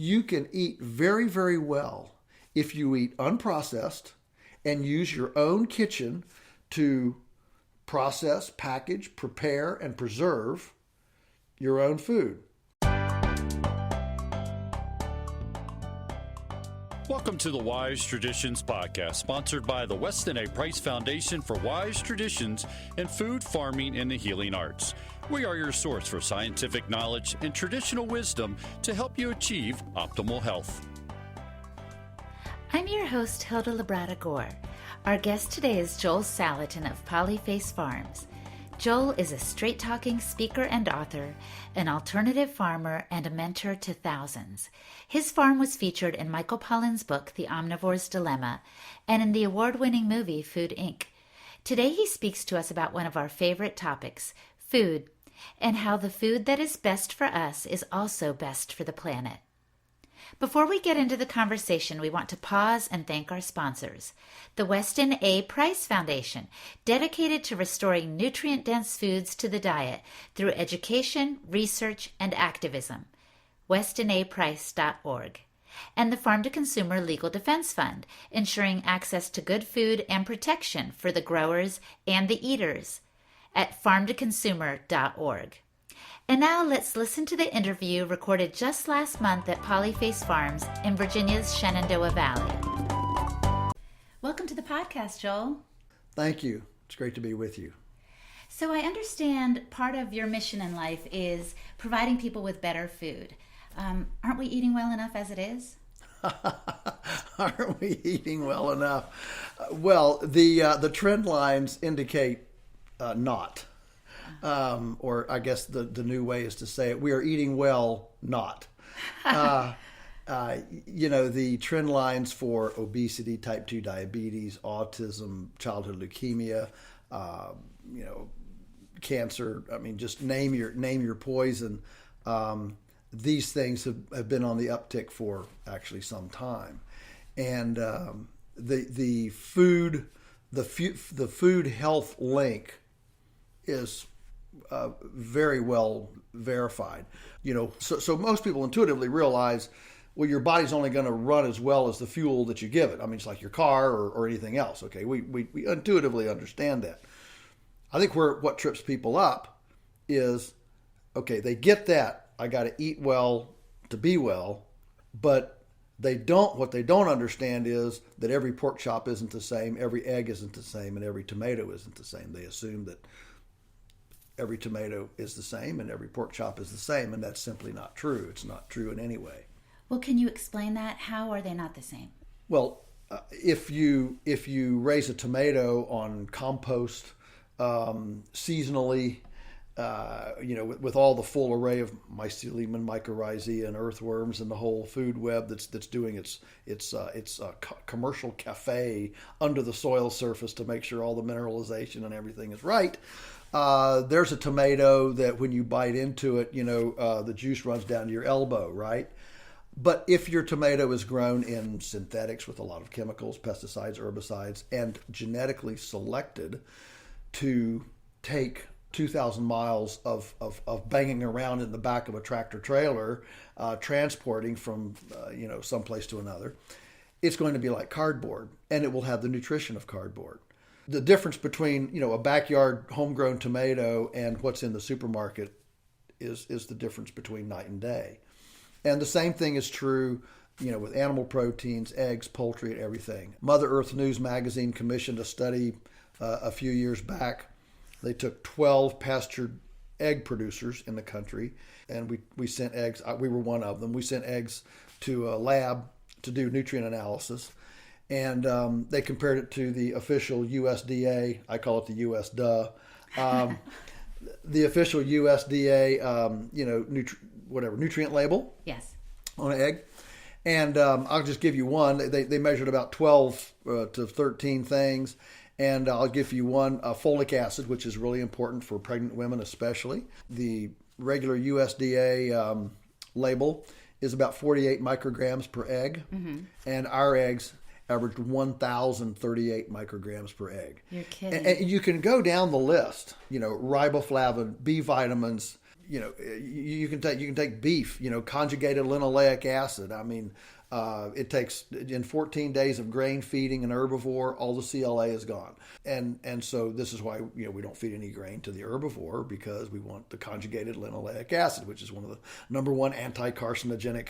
You can eat very, very well if you eat unprocessed and use your own kitchen to process, package, prepare, and preserve your own food. Welcome to the Wise Traditions Podcast, sponsored by the Weston A. Price Foundation for Wise Traditions in Food, Farming, and the Healing Arts. We are your source for scientific knowledge and traditional wisdom to help you achieve optimal health. I'm your host, Hilda Labrada Gore. Our guest today is Joel Salatin of Polyface Farms. Joel is a straight-talking speaker and author, an alternative farmer, and a mentor to thousands. His farm was featured in Michael Pollan's book, The Omnivore's Dilemma, and in the award-winning movie, Food, Inc. Today he speaks to us about one of our favorite topics, food, and how the food that is best for us is also best for the planet. Before we get into the conversation, we want to pause and thank our sponsors. The Weston A. Price Foundation, dedicated to restoring nutrient-dense foods to the diet through education, research, and activism. WestonAPrice.org. And the Farm to Consumer Legal Defense Fund, ensuring access to good food and protection for the growers and the eaters at farmtoconsumer.org. And now let's listen to the interview recorded just last month at Polyface Farms in Virginia's Shenandoah Valley. Welcome to the podcast, Joel. Thank you. It's great to be with you. So I understand part of your mission in life is providing people with better food. Aren't we eating well enough as it is? Aren't we eating well enough? Well, the trend lines indicate not. Or I guess the new way is to say it, we are eating well, not. The trend lines for obesity, type 2 diabetes, autism, childhood leukemia, cancer, just name your poison. These things have been on the uptick for actually some time. And the food health link is very well verified. So most people intuitively realize, well, your body's only going to run as well as the fuel that you give it. It's like your car or anything else. Okay, we intuitively understand that. I think what trips people up is, okay, they get that I got to eat well to be well, but what they don't understand is that every pork chop isn't the same, every egg isn't the same, and every tomato isn't the same. They assume that every tomato is the same and every pork chop is the same, and that's simply not true. It's not true in any way. Well, can you explain that? How are they not the same? Well, if you raise a tomato on compost seasonally, with all the full array of mycelium and mycorrhizae and earthworms and the whole food web that's doing its commercial cafe under the soil surface to make sure all the mineralization and everything is right. There's a tomato that when you bite into it, the juice runs down to your elbow, right? But if your tomato is grown in synthetics with a lot of chemicals, pesticides, herbicides, and genetically selected to take 2,000 miles of banging around in the back of a tractor trailer, transporting from someplace to another, it's going to be like cardboard, and it will have the nutrition of cardboard. The difference between a backyard homegrown tomato and what's in the supermarket is the difference between night and day. And the same thing is true, with animal proteins, eggs, poultry, and everything. Mother Earth News magazine commissioned a study a few years back. They took 12 pastured egg producers in the country, and we sent eggs. We were one of them. We sent eggs to a lab to do nutrient analysis. And they compared it to the official USDA. I call it the US duh. The official USDA, nutrient label. Yes. On an egg. And I'll just give you one. They measured about 12 to 13 things. And I'll give you one, folic acid, which is really important for pregnant women especially. The regular USDA label is about 48 micrograms per egg. Mm-hmm. And our eggs averaged 1,038 micrograms per egg. You're kidding. And you can go down the list, riboflavin, B vitamins, you can take beef, conjugated linoleic acid. I mean, it takes in 14 days of grain feeding an herbivore, all the CLA is gone. And so this is why, we don't feed any grain to the herbivore, because we want the conjugated linoleic acid, which is one of the number one anti-carcinogenic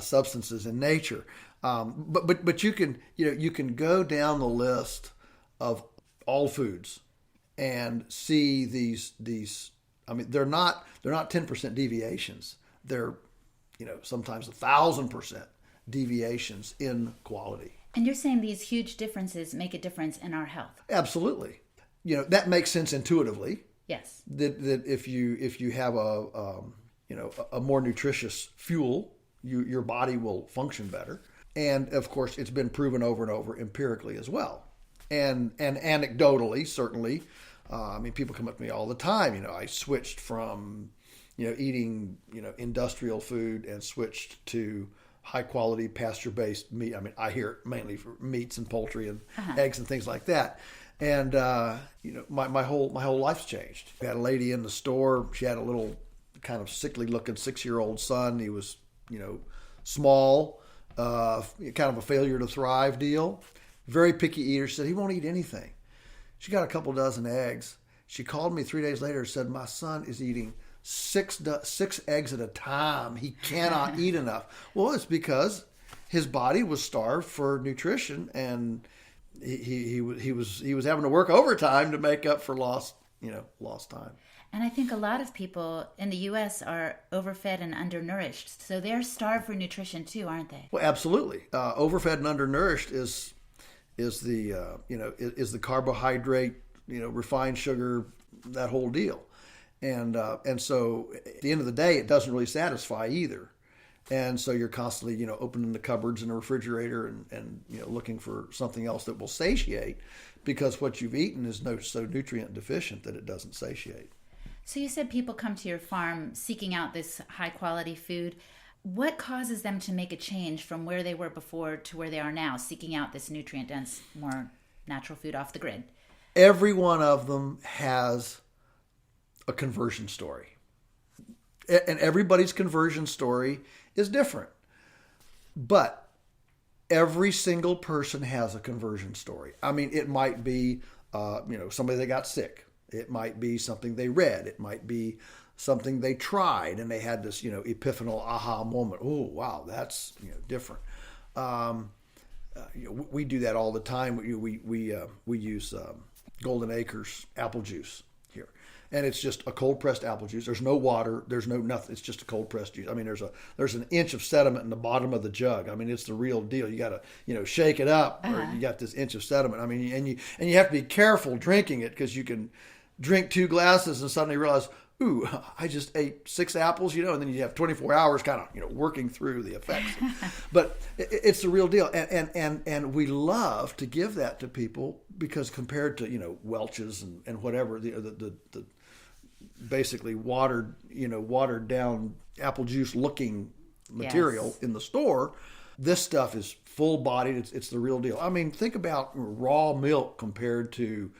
substances in nature. But you can go down the list of all foods and see these. I mean, they're not 10% deviations. They're, sometimes 1,000% deviations in quality. And you're saying these huge differences make a difference in our health? Absolutely. That makes sense intuitively. Yes. That if you have a more nutritious fuel, your body will function better. And of course, it's been proven over and over empirically as well. And anecdotally, certainly. People come up to me all the time. I switched from, eating, industrial food and switched to high quality pasture-based meat. I hear it mainly for meats and poultry and eggs and things like that. And, my whole life's changed. I had a lady in the store. She had a little kind of sickly looking 6-year-old son. He was, small, kind of a failure to thrive deal. Very picky eater. She said he won't eat anything. She got a couple dozen eggs. She called me 3 days later and said, my son is eating six eggs at a time. He cannot eat enough. Well, it's because his body was starved for nutrition, and he was having to work overtime to make up for lost time. And I think a lot of people in the U.S. are overfed and undernourished, so they're starved for nutrition too, aren't they? Well, absolutely. Overfed and undernourished is the carbohydrate, refined sugar, that whole deal. And so at the end of the day, it doesn't really satisfy either. And so you're constantly, opening the cupboards and the refrigerator and looking for something else that will satiate, because what you've eaten is so nutrient deficient that it doesn't satiate. So you said people come to your farm seeking out this high quality food. What causes them to make a change from where they were before to where they are now, seeking out this nutrient dense, more natural food off the grid? Every one of them has a conversion story. And everybody's conversion story is different. But every single person has a conversion story. It might be, somebody that got sick. It might be something they read. It might be something they tried and they had this, epiphanal aha moment. Oh, wow, that's, different. We do that all the time. We use Golden Acres apple juice here. And it's just a cold pressed apple juice. There's no water. There's no nothing. It's just a cold pressed juice. There's an inch of sediment in the bottom of the jug. It's the real deal. You got to, shake it up, or you got this inch of sediment. And you have to be careful drinking it, because you can drink 2 glasses and suddenly realize, ooh, I just ate 6 apples, and then you have 24 hours kind of, working through the effects. But it's the real deal. And we love to give that to people, because compared to, Welch's and whatever, the basically watered down apple juice looking material in the store, this stuff is full bodied. It's the real deal. Think about raw milk compared to,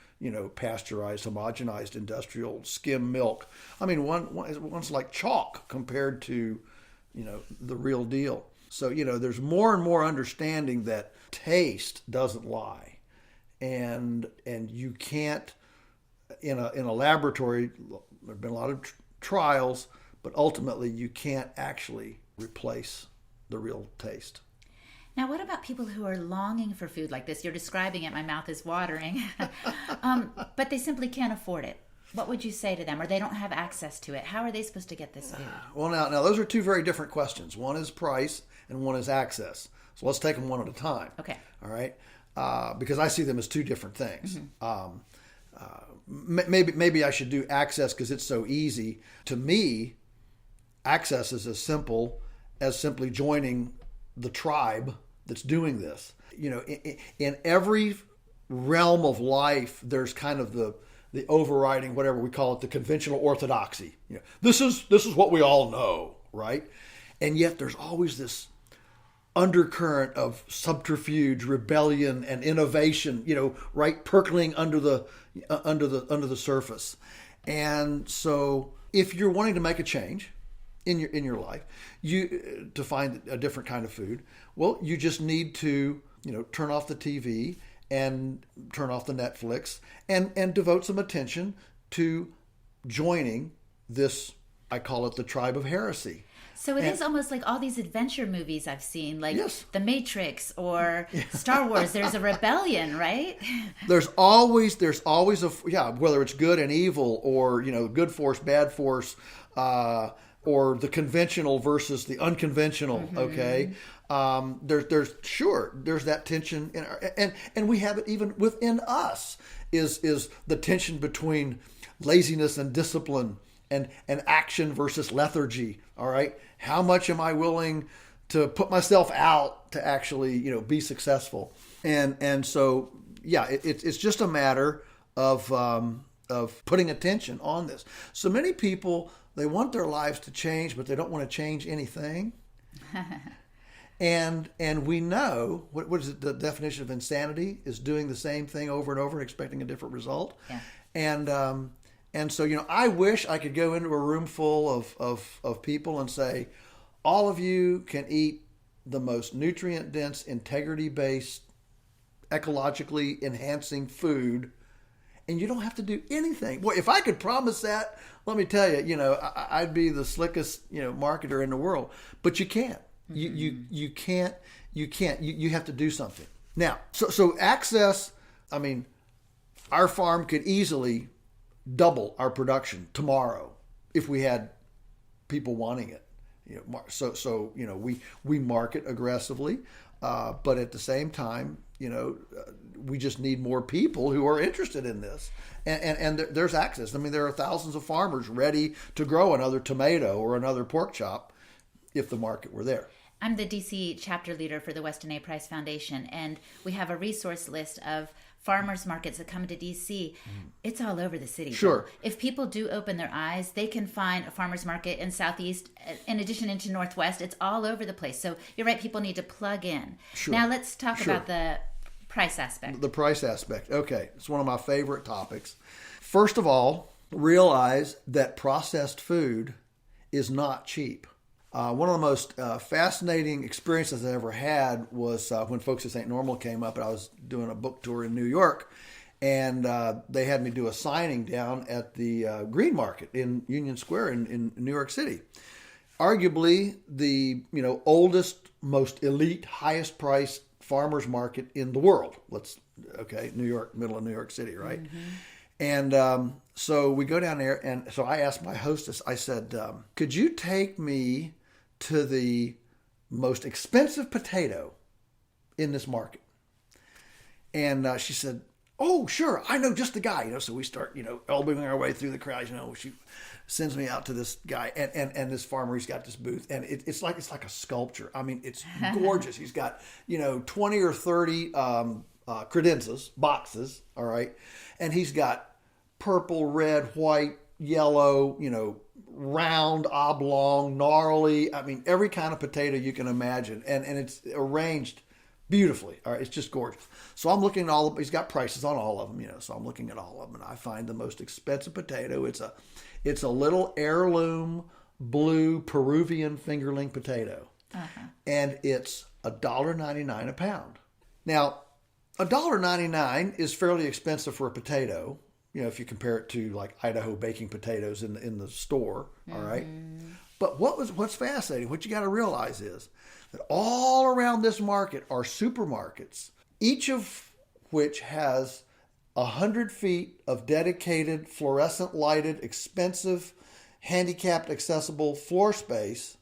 pasteurized, homogenized, industrial skim milk. One's like chalk compared to, the real deal. So, there's more and more understanding that taste doesn't lie. And you can't, in a laboratory, there have been a lot of trials, but ultimately you can't actually replace the real taste. Now, what about people who are longing for food like this? You're describing it, my mouth is watering, but they simply can't afford it. What would you say to them? Or they don't have access to it. How are they supposed to get this food? Well, now those are two very different questions. One is price and one is access. So let's take them one at a time. Okay. All right? Because I see them as two different things. Mm-hmm. Maybe I should do access because it's so easy. To me, access is as simple as simply joining the tribe that's doing this. In every realm of life, there's kind of the overriding, whatever we call it, the conventional orthodoxy. This is what we all know, right? And yet there's always this undercurrent of subterfuge, rebellion, and innovation, right, percolating under the surface. And so if you're wanting to make a change in your life, to find a different kind of food, well, you just need to, turn off the TV and turn off the Netflix and devote some attention to joining this, I call it the tribe of heresy. So it is almost like all these adventure movies I've seen, like Yes. The Matrix or Star Wars. There's a rebellion, right? There's always whether it's good and evil, or good force, bad force, or the conventional versus the unconventional. Mm-hmm. Okay, there's that tension in and we have it even within us. Is the tension between laziness and discipline, and action versus lethargy. All right, how much am I willing to put myself out to actually be successful? And so it's just a matter of putting attention on this. So many people, they want their lives to change, but they don't want to change anything. And we know what is it? The definition of insanity is doing the same thing over and over and expecting a different result. Yeah. And so, I wish I could go into a room full of people and say, all of you can eat the most nutrient-dense, integrity-based, ecologically enhancing food, and you don't have to do anything. Boy, if I could promise that, let me tell you, I'd be the slickest, marketer in the world. But you can't. Mm-hmm. You can't. You have to do something. Now, so access, our farm could easily double our production tomorrow if we had people wanting it. So we market aggressively, but at the same time, we just need more people who are interested in this, and there's access. There are thousands of farmers ready to grow another tomato or another pork chop if the market were there. I'm the DC chapter leader for the Weston A. Price Foundation, and we have a resource list of farmers markets that come to DC. It's all over the city. Sure. If people do open their eyes, they can find a farmers market in Southeast, in addition into Northwest. It's all over the place. So you're right, people need to plug in. Sure. Now let's talk about the price aspect. The price aspect. Okay. It's one of my favorite topics. First of all, realize that processed food is not cheap. One of the most fascinating experiences I ever had was when Folks This Ain't Normal came up, and I was doing a book tour in New York, and they had me do a signing down at the Green Market in Union Square in New York City. Arguably the oldest, most elite, highest priced farmers market in the world. New York, middle of New York City, right? Mm-hmm. And so we go down there, and so I asked my hostess, I said, could you take me to the most expensive potato in this market? And she said, oh, sure, I know just the guy. So we start, elbowing our way through the crowd. She sends me out to this guy, and this farmer, he's got this booth, and it's like a sculpture. It's gorgeous. He's got 20 or 30 credenzas, boxes, all right, and he's got purple, red, white, yellow, round, oblong, gnarly. Every kind of potato you can imagine, and it's arranged beautifully. All right, it's just gorgeous. So I'm looking at all of. He's got prices on all of them, So I'm looking at all of them, and I find the most expensive potato. It's a little heirloom blue Peruvian fingerling potato, and it's $1.99 a pound. Now, $1.99 is fairly expensive for a potato. If you compare it to like Idaho baking potatoes in the store, all right. But what's fascinating, what you got to realize is that all around this market are supermarkets, each of which has 100 feet of dedicated, fluorescent lighted, expensive, handicapped accessible floor space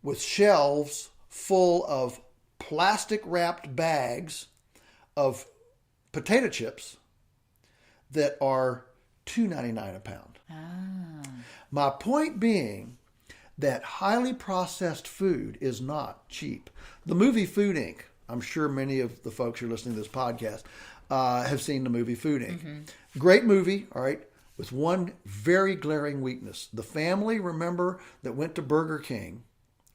with shelves full of plastic wrapped bags of potato chips that are $2.99 a pound. My point being that highly processed food is not cheap. The movie Food Inc., I'm sure many of the folks who are listening to this podcast have seen the movie Food Inc. Mm-hmm. Great movie, all right, with one very glaring weakness. The family, remember, that went to Burger King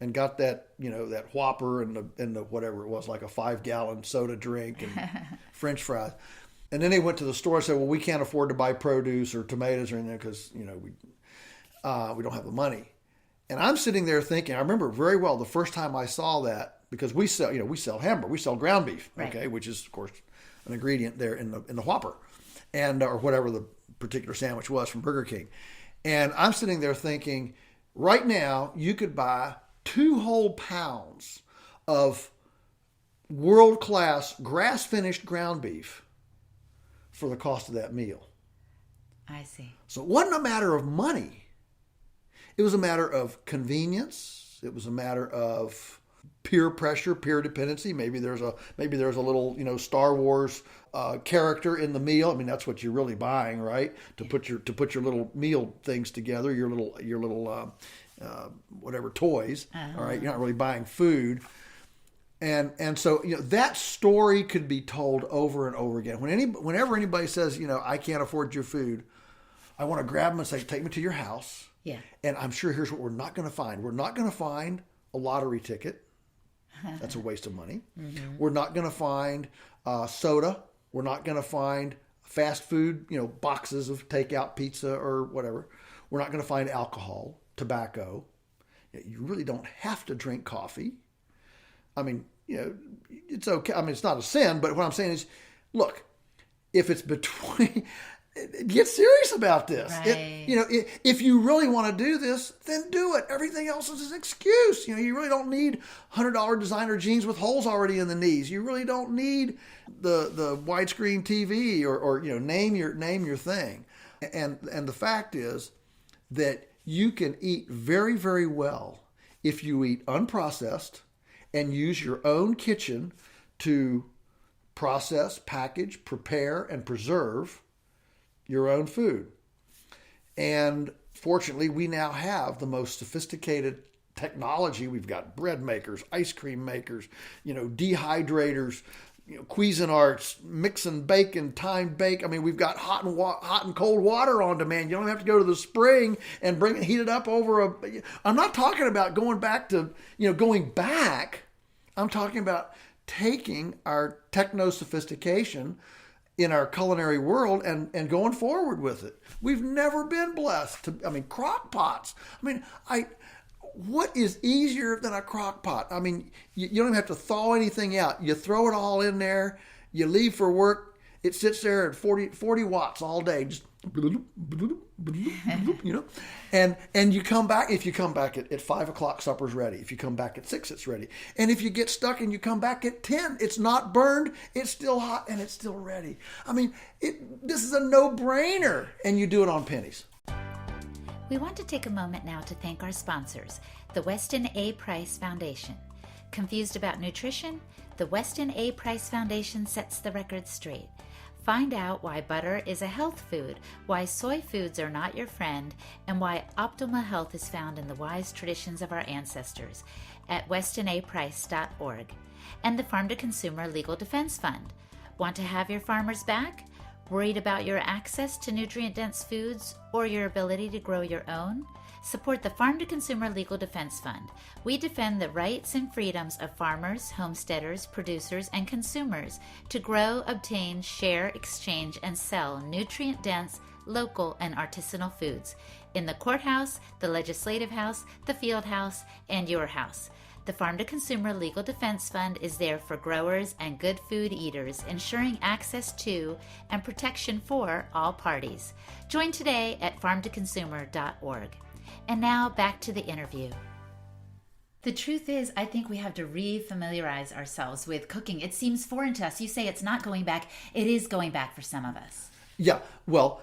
and got that, that Whopper and the whatever it was, like a 5-gallon soda drink and French fries. And then they went to the store and said, well, we can't afford to buy produce or tomatoes or anything because, we don't have the money. And I'm sitting there thinking, I remember very well the first time I saw that, because we sell hamburger, we sell ground beef, right. Okay, which is of course an ingredient there in the Whopper, and or whatever the particular sandwich was from Burger King. And I'm sitting there thinking, right now you could buy 2 whole pounds of world-class grass-finished ground beef for the cost of that meal. I see. So it wasn't a matter of money. It was a matter of convenience. It was a matter of peer pressure, peer dependency. Maybe there's a little Star Wars character in the meal. I mean, that's what you're really buying, right? To put your little meal things together, your little whatever toys. Uh-huh. All right, you're not really buying food. And so that story could be told over and over again. Whenever anybody says I can't afford your food, I want to grab them and say, take me to your house. Yeah. And I'm sure here's what we're not going to find. We're not going to find a lottery ticket. That's a waste of money. Mm-hmm. We're not going to find soda. We're not going to find fast food, boxes of takeout pizza or whatever. We're not going to find alcohol, tobacco. You really don't have to drink coffee. I mean, it's okay. I mean, it's not a sin, but what I'm saying is, look, if it's between... Get serious about this. Right. If you really want to do this, then do it. Everything else is an excuse. You really don't need $100 designer jeans with holes already in the knees. You really don't need the widescreen TV or name your thing. And the fact is that you can eat very, very well if you eat unprocessed and use your own kitchen to process, package, prepare, and preserve your own food. And fortunately, we now have the most sophisticated technology. We've got bread makers, ice cream makers, dehydrators, Cuisinarts, mix and bake and time bake. I mean, we've got hot and cold water on demand. You don't have to go to the spring and heat it up over I'm not talking about going back to, going back. I'm talking about taking our techno sophistication in our culinary world and going forward with it. We've never been blessed crock pots. What is easier than a crock pot? I mean, you don't even have to thaw anything out. You throw it all in there, you leave for work, it sits there at 40 watts all day, just and you come back. If you come back at 5 o'clock, supper's ready. If you come back at 6, it's ready. And if you get stuck and you come back at 10, it's not burned, it's still hot, and it's still ready. I mean, this is a no-brainer, and you do it on pennies. We want to take a moment now to thank our sponsors, the Weston A. Price Foundation. Confused about nutrition? The Weston A. Price Foundation sets the record straight. Find out why butter is a health food, why soy foods are not your friend, and why optimal health is found in the wise traditions of our ancestors at westonaprice.org. And the Farm to Consumer Legal Defense Fund. Want to have your farmers back? Worried about your access to nutrient-dense foods or your ability to grow your own? Support the Farm to Consumer Legal Defense Fund. We defend the rights and freedoms of farmers, homesteaders, producers, and consumers to grow, obtain, share, exchange, and sell nutrient-dense, local, and artisanal foods in the courthouse, the legislative house, the field house, and your house. The Farm to Consumer Legal Defense Fund is there for growers and good food eaters, ensuring access to and protection for all parties. Join today at farmtoconsumer.org. And now back to the interview. The truth is, I think we have to re-familiarize ourselves with cooking. It seems foreign to us. You say it's not going back. It is going back for some of us. Yeah, well,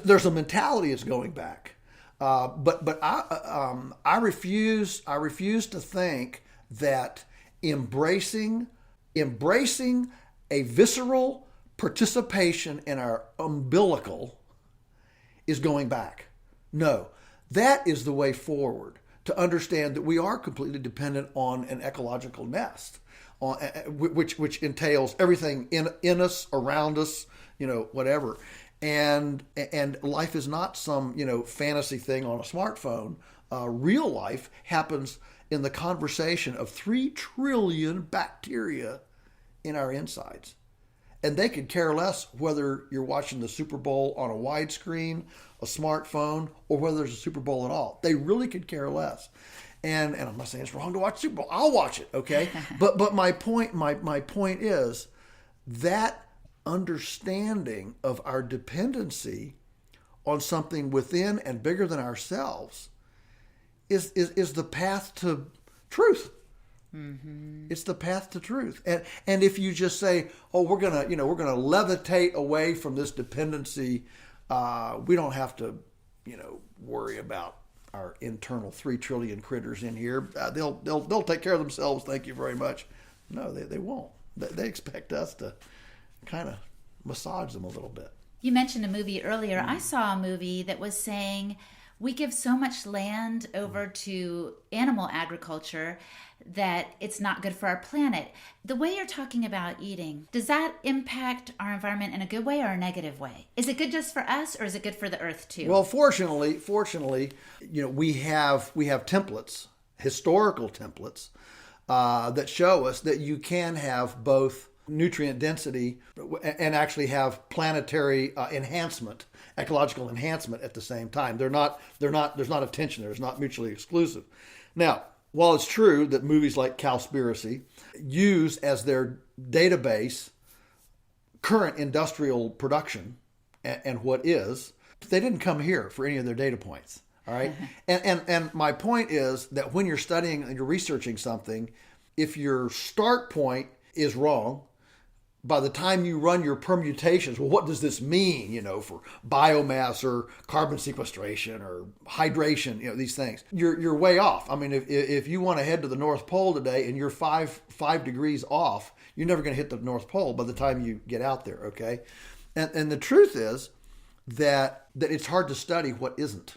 there's a mentality that's going back. But I refuse to think that embracing a visceral participation in our umbilical is going back. No, that is the way forward, to understand that we are completely dependent on an ecological nest, which entails everything in us, around us, whatever. And life is not some, fantasy thing on a smartphone. Real life happens in the conversation of 3 trillion bacteria in our insides. And they could care less whether you're watching the Super Bowl on a widescreen, a smartphone, or whether there's a Super Bowl at all. They really could care less. And I'm not saying it's wrong to watch Super Bowl. I'll watch it, okay? but my point is that understanding of our dependency on something within and bigger than ourselves is the path to truth. Mm-hmm. It's the path to truth. And if you just say, "Oh, we're gonna levitate away from this dependency," we don't have to, worry about our internal 3 trillion critters in here. They'll take care of themselves. Thank you very much. No, they won't. They expect us to kind of massage them a little bit. You mentioned a movie earlier. I saw a movie that was saying we give so much land over to animal agriculture that it's not good for our planet. The way you're talking about eating, does that impact our environment in a good way or a negative way? Is it good just for us, or is it good for the earth too? Well, fortunately, we have templates, historical templates, that show us that you can have both nutrient density and actually have planetary enhancement, ecological enhancement at the same time. There's not a tension there. It's not mutually exclusive. Now, while it's true that movies like Cowspiracy use as their database current industrial production and what is, they didn't come here for any of their data points. All right. And my point is that when you're studying and you're researching something, if your start point is wrong, by the time you run your permutations, well, what does this mean, for biomass or carbon sequestration or hydration, these things, you're way off. I mean, if you want to head to the North Pole today and you're five degrees off, you're never going to hit the North Pole by the time you get out there. Okay. And the truth is that it's hard to study what isn't.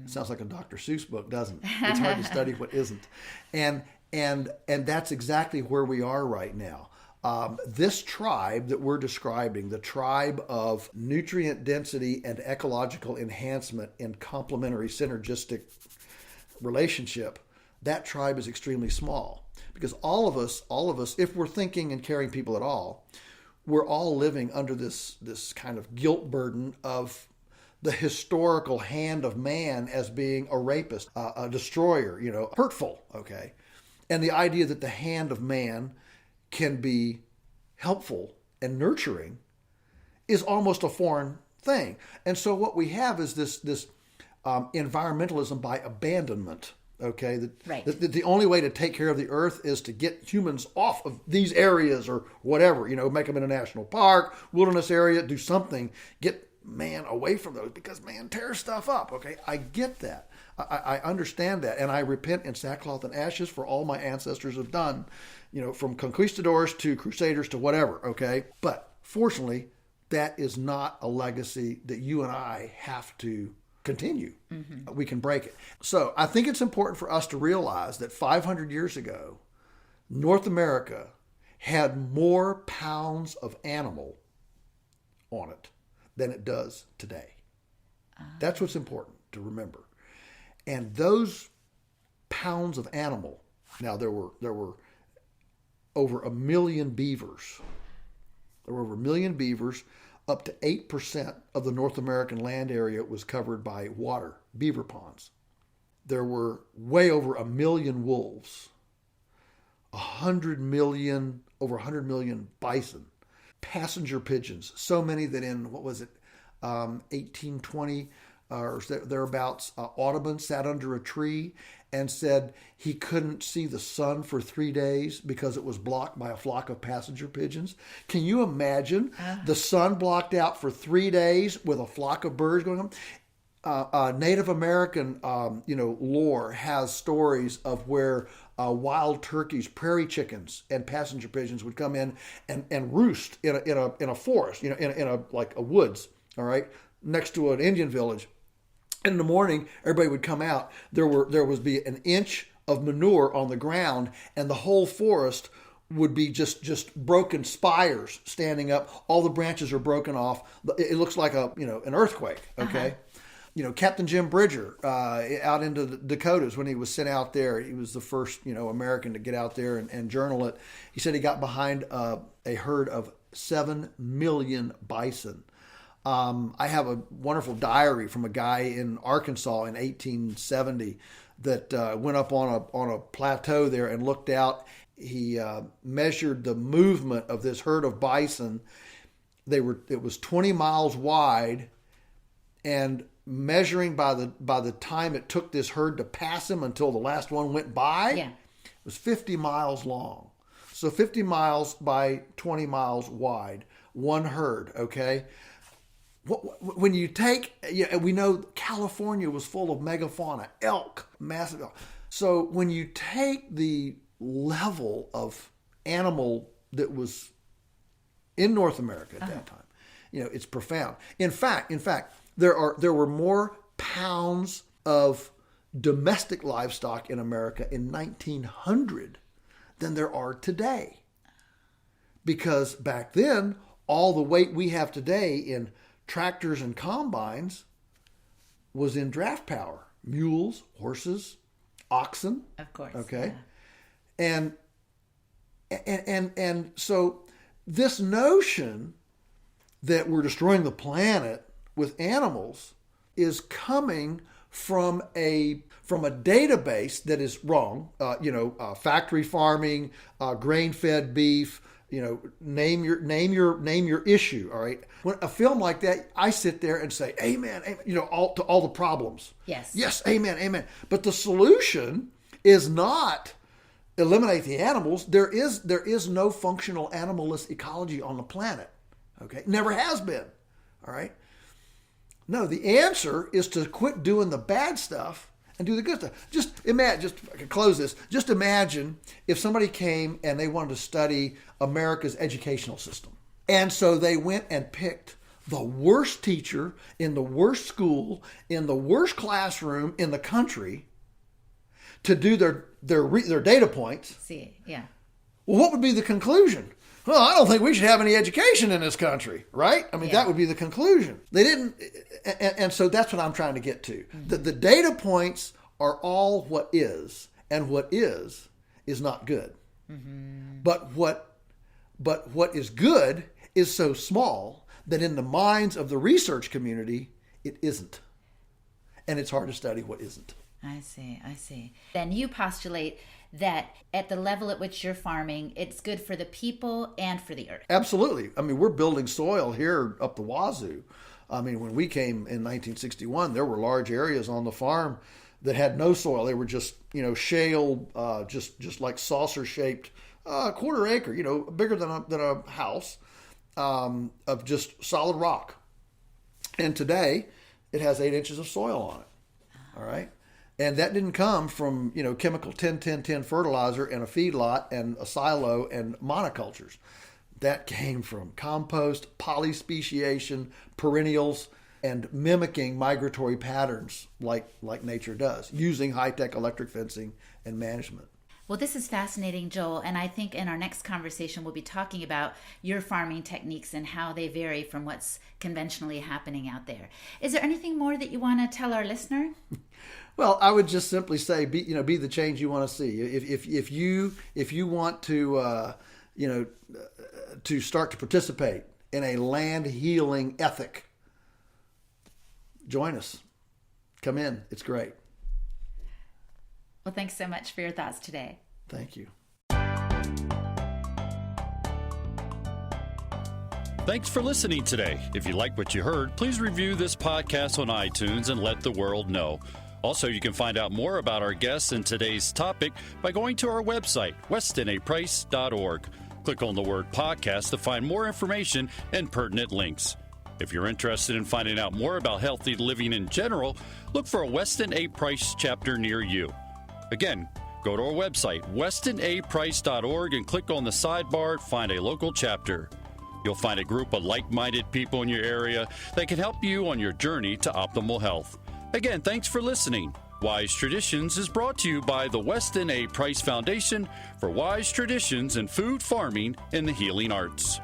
Sounds like a Dr. Seuss book, doesn't it? It's hard to study what isn't. And that's exactly where we are right now. This tribe that we're describing, the tribe of nutrient density and ecological enhancement in complementary synergistic relationship, that tribe is extremely small. Because all of us, if we're thinking and caring people at all, we're all living under this kind of guilt burden of the historical hand of man as being a rapist, a destroyer, hurtful, okay? And the idea that the hand of man can be helpful and nurturing is almost a foreign thing. And so what we have is this environmentalism by abandonment, okay? Right. The only way to take care of the earth is to get humans off of these areas or whatever, make them in a national park, wilderness area, do something, get man away from those because man tears stuff up, okay? I get that. I understand that, and I repent in sackcloth and ashes for all my ancestors have done, from conquistadors to crusaders to whatever, okay? But fortunately, that is not a legacy that you and I have to continue. Mm-hmm. We can break it. So I think it's important for us to realize that 500 years ago, North America had more pounds of animal on it than it does today. That's what's important to remember. And those pounds of animal, now there were over 1 million beavers. There were over 1 million beavers. Up to 8% of the North American land area was covered by water, beaver ponds. There were way over 1 million wolves, over 100 million bison, passenger pigeons, so many that in, 1820 or thereabouts, Audubon sat under a tree and said he couldn't see the sun for 3 days because it was blocked by a flock of passenger pigeons. Can you imagine the sun blocked out for 3 days with a flock of birds going on? Native American, lore has stories of where wild turkeys, prairie chickens, and passenger pigeons would come in and roost in a forest, in a woods, all right, next to an Indian village. In the morning, everybody would come out. There would be an inch of manure on the ground, and the whole forest would be just broken spires standing up. All the branches are broken off. It looks like an earthquake. Okay. Captain Jim Bridger out into the Dakotas, when he was sent out there, he was the first American to get out there and journal it. He said he got behind a herd of 7 million bison. I have a wonderful diary from a guy in Arkansas in 1870 that went up on a plateau there and looked out. He measured the movement of this herd of bison. It was 20 miles wide, and measuring by the time it took this herd to pass him until the last one went by, it was 50 miles long. So 50 miles by 20 miles wide, one herd, okay? When you take, we know California was full of megafauna, elk, massive elk. So when you take the level of animal that was in North America at that time, it's profound. In fact, there were more pounds of domestic livestock in America in 1900 than there are today. Because back then, all the weight we have today in tractors and combines was in draft power. Mules, horses, oxen. Of course. Okay. Yeah. And so this notion that we're destroying the planet with animals is coming from a database that is wrong. Factory farming, grain-fed beef. Name your issue. All right. When a film like that, I sit there and say, "Amen." Amen. To all the problems. Yes. Yes. Amen. Amen. But the solution is not eliminate the animals. There is no functional animalist ecology on the planet. Okay. Never has been. All right. No, the answer is to quit doing the bad stuff and do the good stuff. Just I can close this. Just imagine if somebody came and they wanted to study America's educational system. And so they went and picked the worst teacher in the worst school, in the worst classroom in the country to do their data points. See, yeah. Well, what would be the conclusion? Well, I don't think we should have any education in this country, right? I mean, that would be the conclusion. They didn't, and so that's what I'm trying to get to. Mm-hmm. The data points are all what is, and what is not good. Mm-hmm. But what is good is so small that in the minds of the research community, it isn't. And it's hard to study what isn't. I see. Then you postulate that at the level at which you're farming, it's good for the people and for the earth. Absolutely. I mean, we're building soil here up the wazoo. I mean, when we came in 1961, there were large areas on the farm that had no soil. They were just, shale, just like saucer-shaped, quarter acre, bigger than a house, of just solid rock. And today, it has 8 inches of soil on it. All right. And that didn't come from, chemical 10-10-10 fertilizer and a feedlot and a silo and monocultures. That came from compost, polyspeciation, perennials, and mimicking migratory patterns like nature does, using high-tech electric fencing and management. Well, this is fascinating, Joel, and I think in our next conversation we'll be talking about your farming techniques and how they vary from what's conventionally happening out there. Is there anything more that you want to tell our listener? Well, I would just simply say, be the change you want to see. If you want to to start to participate in a land healing ethic, join us. Come in. It's great. Well, thanks so much for your thoughts today. Thank you. Thanks for listening today. If you like what you heard, please review this podcast on iTunes and let the world know. Also, you can find out more about our guests and today's topic by going to our website, westinaprice.org. Click on the word podcast to find more information and pertinent links. If you're interested in finding out more about healthy living in general, look for a Weston A. Price chapter near you. Again, go to our website, westinaprice.org, and click on the sidebar, find a local chapter. You'll find a group of like-minded people in your area that can help you on your journey to optimal health. Again, thanks for listening. Wise Traditions is brought to you by the Weston A. Price Foundation for wise traditions in food, farming, and the healing arts.